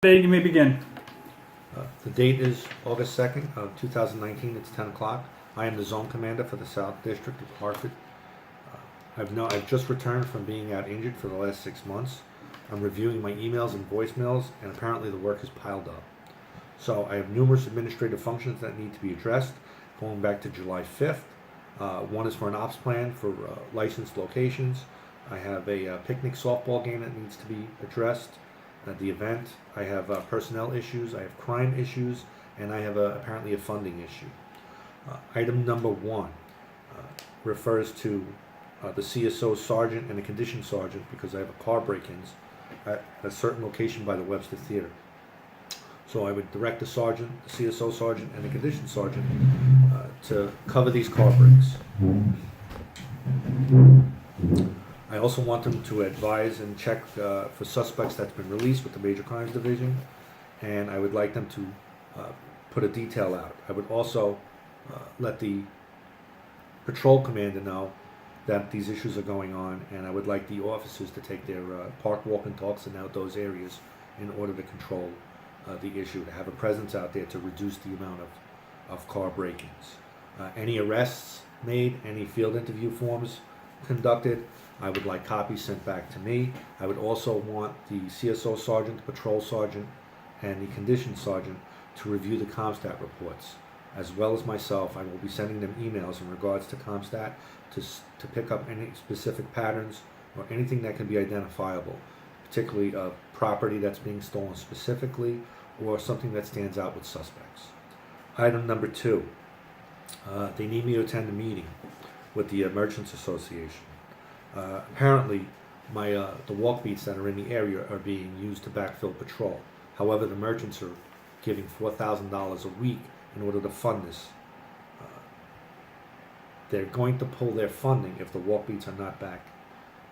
Day, you may begin. The date is August 2nd of 2019. It's 10 o'clock. I am the zone commander for the South District of Hartford. I've just returned from being out injured for the last 6 months. I'm reviewing my emails and voicemails, and apparently the work has piled up. So I have numerous administrative functions that need to be addressed, going back to July 5th. One is for an ops plan for licensed locations. I have a picnic softball game that needs to be addressed at the event. I have personnel issues, I have crime issues, and I have apparently a funding issue. Item number one refers to the CSO sergeant and the condition sergeant, because I have a car break-ins at a certain location by the Webster Theater. So I would direct the sergeant, the CSO sergeant, and the condition sergeant to cover these car breaks. I also want them to advise and check for suspects that's been released with the Major Crimes Division, and I would like them to put a detail out. I would also let the patrol commander know that these issues are going on, and I would like the officers to take their park walk and talks in outdoors areas in order to control the issue, to have a presence out there to reduce the amount of car break-ins. Any arrests made, any field interview forms conducted, I would like copies sent back to me. I would also want the CSO sergeant, the patrol sergeant, and the condition sergeant to review the CompStat reports. As well as myself, I will be sending them emails in regards to CompStat to pick up any specific patterns or anything that can be identifiable, particularly property that's being stolen specifically or something that stands out with suspects. Item number two, they need me to attend a meeting with the Merchants Association. Apparently, the walk beats that are in the area are being used to backfill patrol. However, the merchants are giving $4,000 a week in order to fund this. They're going to pull their funding if the walk beats are not back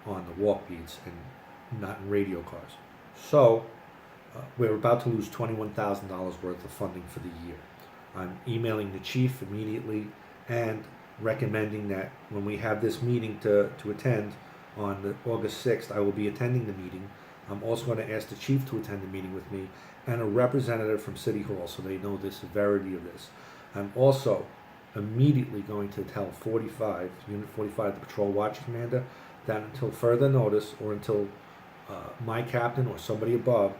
on the walk beats and not in radio cars. So, we're about to lose $21,000 worth of funding for the year. I'm emailing the chief immediately and recommending that when we have this meeting to attend on August 6th, I will be attending the meeting. I'm also going to ask the chief to attend the meeting with me and a representative from City Hall so they know the severity of this. I'm also immediately going to tell Unit 45, the Patrol Watch Commander, that until further notice or until my captain or somebody above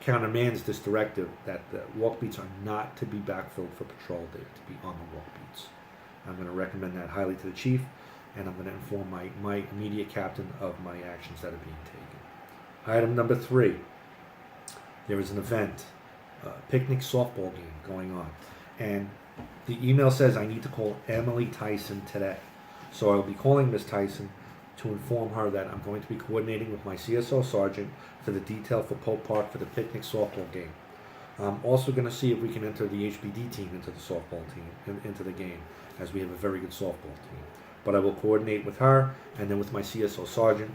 countermands this directive, that the walk beats are not to be backfilled for patrol day, to be on the walk beats. I'm going to recommend that highly to the chief, and I'm going to inform my immediate captain of my actions that are being taken. Item number three, there is an event, picnic softball game going on, and the email says I need to call Emily Tyson today. So I'll be calling Miss Tyson to inform her that I'm going to be coordinating with my CSO sergeant for the detail for Pope Park for the picnic softball game. I'm also going to see if we can enter the HBD team into the softball team, into the game, as we have a very good softball team. But I will coordinate with her and then with my CSO sergeant.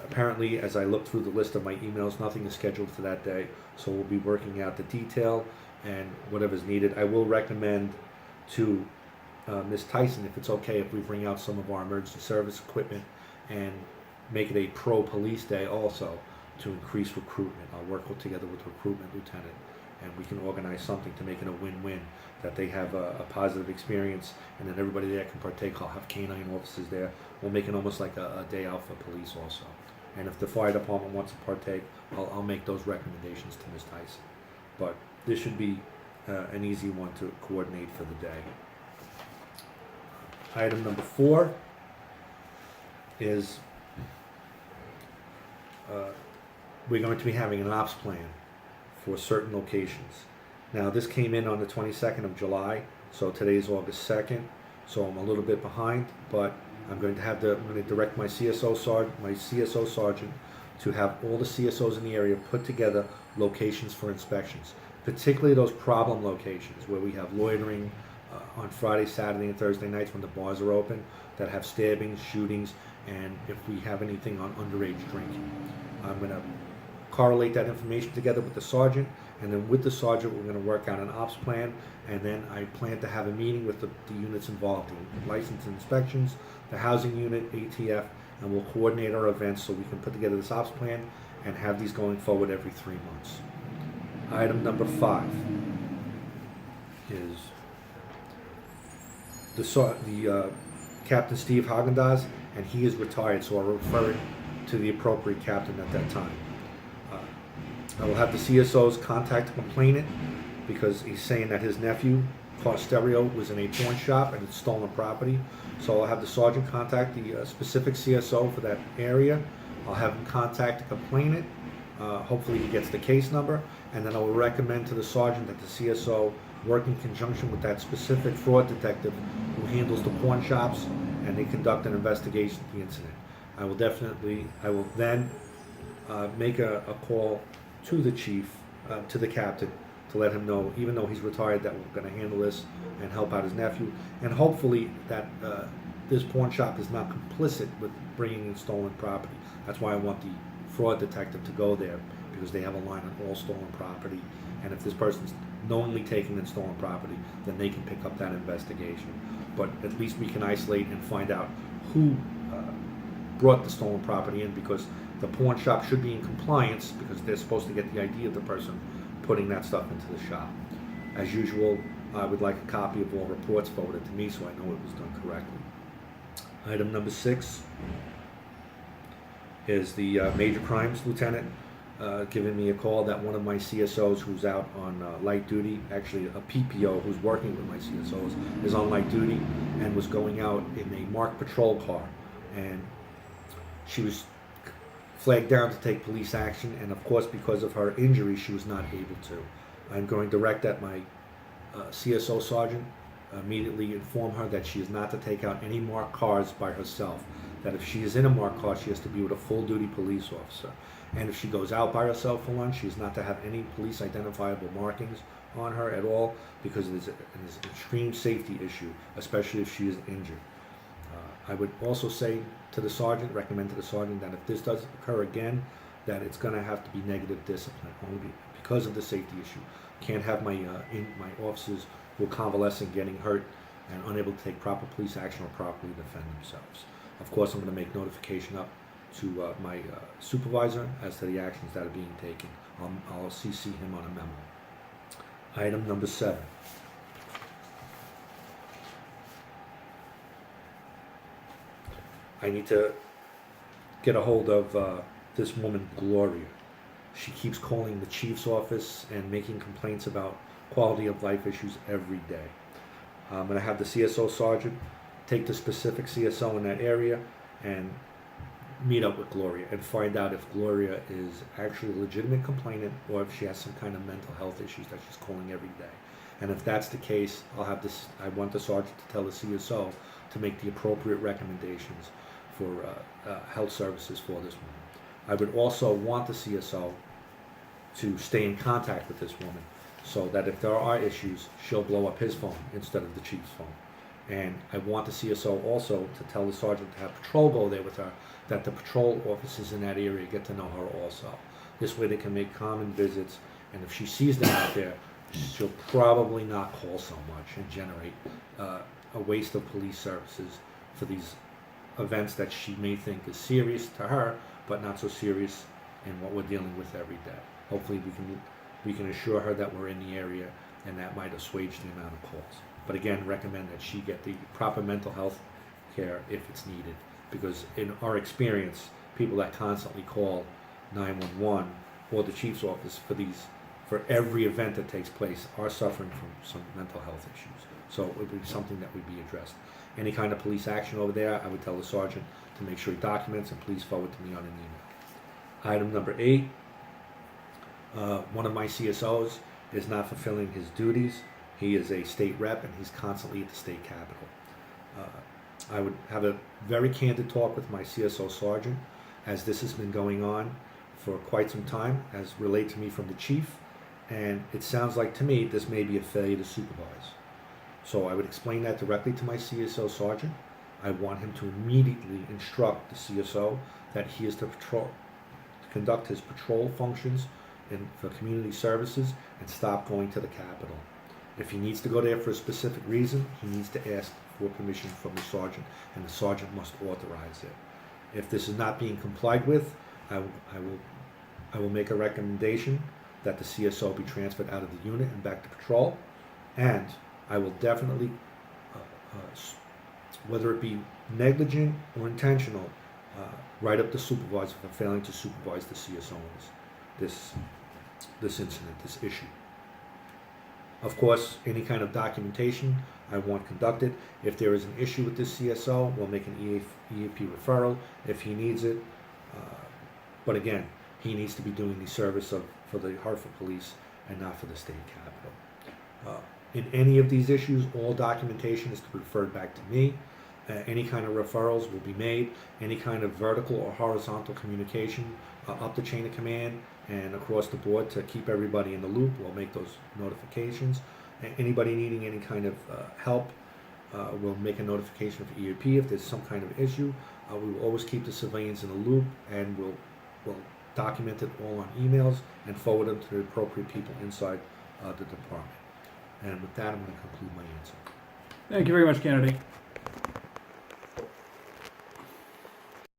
Apparently, as I look through the list of my emails, nothing is scheduled for that day, so we'll be working out the detail and whatever's needed. I will recommend to Ms. Tyson, if it's okay, if we bring out some of our emergency service equipment and make it a pro-police day also to increase recruitment. I'll work together with recruitment lieutenant, and we can organize something to make it a win-win, that they have a positive experience, and then everybody there can partake. I'll have canine officers there. We'll make it almost like a day out for police also. And if the fire department wants to partake, I'll make those recommendations to Ms. Tyson. But this should be an easy one to coordinate for the day. Item number four is we're going to be having an ops plan for certain locations. Now, this came in on the 22nd of July, so today is August 2nd, so I'm a little bit behind, but I'm going to direct my CSO sergeant to have all the CSOs in the area put together locations for inspections, particularly those problem locations where we have loitering on Friday, Saturday, and Thursday nights when the bars are open, that have stabbings, shootings, and if we have anything on underage drinking. I'm going to correlate that information together with the sergeant, and then with the sergeant we're going to work out an ops plan, and then I plan to have a meeting with the units involved, the license and inspections, the housing unit, ATF, and we'll coordinate our events so we can put together this ops plan and have these going forward every 3 months. Item number 5 is the Captain Steve Hagendaz, and he is retired, so I'll refer it to the appropriate captain at that time. I will have the CSOs contact the complainant because he's saying that his nephew, Car Stereo, was in a pawn shop and it's stolen property. So I'll have the sergeant contact the specific CSO for that area. I'll have him contact the complainant. Hopefully he gets the case number, and then I will recommend to the sergeant that the CSO work in conjunction with that specific fraud detective who handles the pawn shops, and they conduct an investigation of the incident. I will then make a call to the chief, to the captain, to let him know, even though he's retired, that we're going to handle this and help out his nephew, and hopefully that this pawn shop is not complicit with bringing in stolen property. That's why I want the fraud detective to go there, because they have a line on all stolen property, and if this person's knowingly taking in stolen property, then they can pick up that investigation. But at least we can isolate and find out who brought the stolen property in, because the pawn shop should be in compliance, because they're supposed to get the ID of the person putting that stuff into the shop. As usual, I would like a copy of all reports forwarded to me so I know it was done correctly. Item number 6 is the major crimes lieutenant giving me a call that one of my CSOs who's out on light duty, actually a PPO who's working with my CSOs, is on light duty and was going out in a marked patrol car, and she was flagged down to take police action, and of course because of her injury she was not able to. I'm going to direct that my CSO sergeant immediately inform her that she is not to take out any marked cars by herself, that if she is in a marked car she has to be with a full duty police officer, and if she goes out by herself for lunch she is not to have any police identifiable markings on her at all, because it is an extreme safety issue, especially if she is injured. I would also say to the sergeant, recommend to the sergeant, that if this does occur again, that it's going to have to be negative discipline, only because of the safety issue. Can't have my officers who are convalescing, getting hurt, and unable to take proper police action or properly defend themselves. Of course, I'm going to make notification up to my supervisor as to the actions that are being taken. I'll CC him on a memo. Item number 7. I need to get a hold of this woman, Gloria. She keeps calling the chief's office and making complaints about quality of life issues every day. I'm going to have the CSO sergeant take the specific CSO in that area and meet up with Gloria and find out if Gloria is actually a legitimate complainant or if she has some kind of mental health issues that she's calling every day. And if that's the case, I want the sergeant to tell the CSO to make the appropriate recommendations for health services for this woman. I would also want the CSO to stay in contact with this woman so that if there are issues, she'll blow up his phone instead of the chief's phone. And I want the CSO also to tell the sergeant to have patrol go there with her, that the patrol officers in that area get to know her also. This way they can make common visits, and if she sees them out there, she'll probably not call so much and generate a waste of police services for these events that she may think is serious to her, but not so serious in what we're dealing with every day. Hopefully we can assure her that we're in the area, and that might assuage the amount of calls. But again, recommend that she get the proper mental health care if it's needed, because in our experience, people that constantly call 911 or the chief's office for every event that takes place are suffering from some mental health issues. So it would be something that would be addressed. Any kind of police action over there, I would tell the sergeant to make sure he documents and please forward to me on an email. Item number 8, one of my CSOs is not fulfilling his duties. He is a state rep and he's constantly at the state capitol. I would have a very candid talk with my CSO sergeant, as this has been going on for quite some time, as relayed to me from the chief, and it sounds like to me this may be a failure to supervise. So I would explain that directly to my CSO sergeant. I want him to immediately instruct the CSO that he is to conduct his patrol functions for community services and stop going to the Capitol. If he needs to go there for a specific reason, he needs to ask for permission from the sergeant, and the sergeant must authorize it. If this is not being complied with, I will I will make a recommendation that the CSO be transferred out of the unit and back to patrol, and I will definitely, whether it be negligent or intentional, write up the supervisor for failing to supervise the CSO on this incident, this issue. Of course, any kind of documentation I want conducted. If there is an issue with this CSO, we'll make an EAP referral if he needs it. But again, he needs to be doing the service for the Hartford Police and not for the state capitol. In any of these issues, all documentation is to be referred back to me. Any kind of referrals will be made. Any kind of vertical or horizontal communication up the chain of command and across the board to keep everybody in the loop. We'll make those notifications. Anybody needing any kind of help, we'll make a notification for EAP if there's some kind of issue. We will always keep the civilians in the loop, and we'll document it all on emails and forward them to the appropriate people inside the department. And with that, I'm going to conclude my answer. Thank you very much, Kennedy.